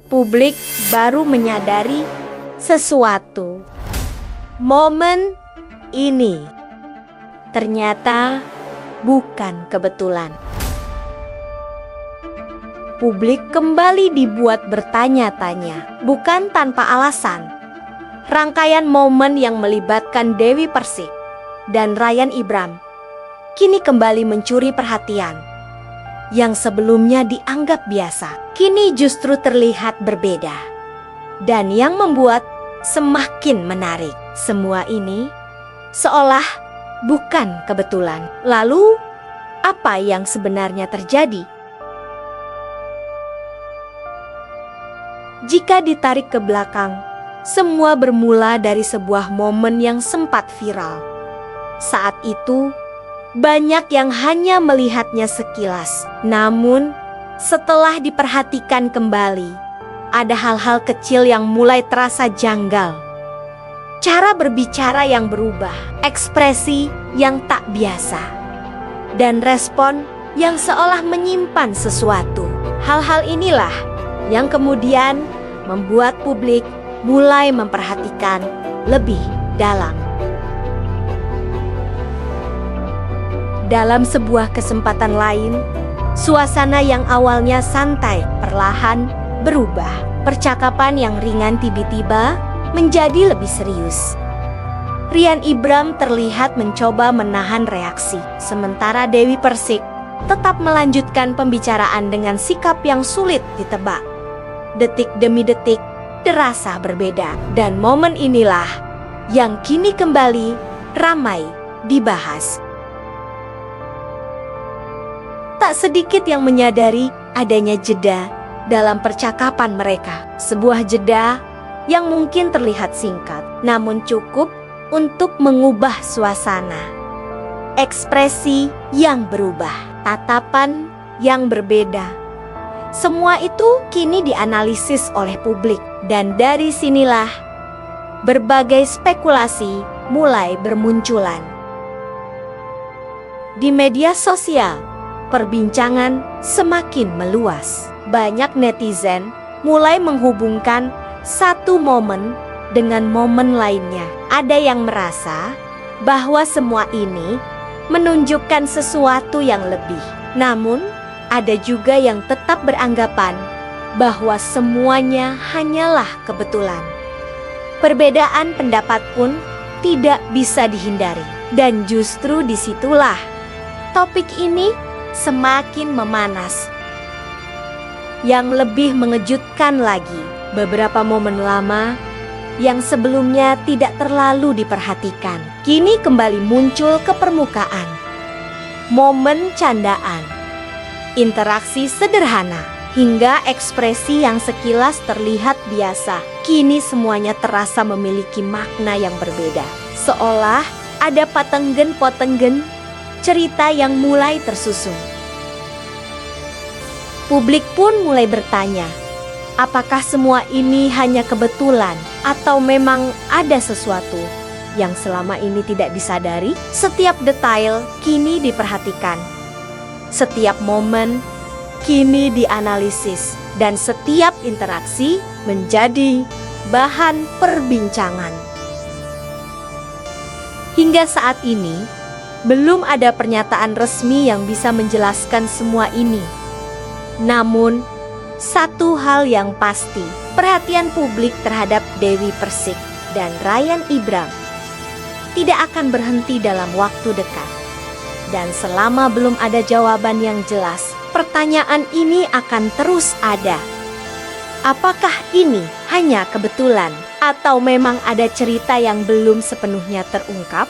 publik baru menyadari sesuatu. Momen ini ternyata bukan kebetulan. Publik kembali dibuat bertanya-tanya, bukan tanpa alasan. Rangkaian momen yang melibatkan Dewi Persik dan Ryan Ibram kini kembali mencuri perhatian. Yang sebelumnya dianggap biasa, kini justru terlihat berbeda. Dan yang membuat semakin menarik, semua ini seolah bukan kebetulan. Lalu, apa yang sebenarnya terjadi? Jika ditarik ke belakang, semua bermula dari sebuah momen yang sempat viral. Saat itu, banyak yang hanya melihatnya sekilas. Namun, setelah diperhatikan kembali, ada hal-hal kecil yang mulai terasa janggal. Cara berbicara yang berubah, ekspresi yang tak biasa, dan respon yang seolah menyimpan sesuatu. Hal-hal inilah yang kemudian membuat publik mulai memperhatikan lebih dalam. Dalam sebuah kesempatan lain, suasana yang awalnya santai perlahan berubah. Percakapan yang ringan tiba-tiba menjadi lebih serius. Ryan Ibram terlihat mencoba menahan reaksi, sementara Dewi Persik tetap melanjutkan pembicaraan dengan sikap yang sulit ditebak. Detik demi detik terasa berbeda, dan momen inilah yang kini kembali ramai dibahas. Tak sedikit yang menyadari adanya jeda dalam percakapan mereka. Sebuah jeda yang mungkin terlihat singkat, namun cukup untuk mengubah suasana. Ekspresi yang berubah, tatapan yang berbeda. Semua itu kini dianalisis oleh publik, dan dari sinilah berbagai spekulasi mulai bermunculan. Di media sosial, perbincangan semakin meluas. Banyak netizen mulai menghubungkan satu momen dengan momen lainnya. Ada yang merasa bahwa semua ini menunjukkan sesuatu yang lebih. Namun, ada juga yang tetap beranggapan bahwa semuanya hanyalah kebetulan. Perbedaan pendapat pun tidak bisa dihindari. Dan justru disitulah topik ini semakin memanas. Yang lebih mengejutkan lagi, beberapa momen lama yang sebelumnya tidak terlalu diperhatikan kini kembali muncul ke permukaan. Momen candaan, interaksi sederhana, hingga ekspresi yang sekilas terlihat biasa, kini semuanya terasa memiliki makna yang berbeda. Seolah ada patenggen-potenggen cerita yang mulai tersusun. Publik pun mulai bertanya, apakah semua ini hanya kebetulan atau memang ada sesuatu yang selama ini tidak disadari? Setiap detail kini diperhatikan. Setiap momen kini dianalisis, dan setiap interaksi menjadi bahan perbincangan. Hingga saat ini, belum ada pernyataan resmi yang bisa menjelaskan semua ini. Namun, satu hal yang pasti, perhatian publik terhadap Dewi Persik dan Ryan Ibram tidak akan berhenti dalam waktu dekat. Dan selama belum ada jawaban yang jelas, pertanyaan ini akan terus ada. Apakah ini hanya kebetulan atau memang ada cerita yang belum sepenuhnya terungkap?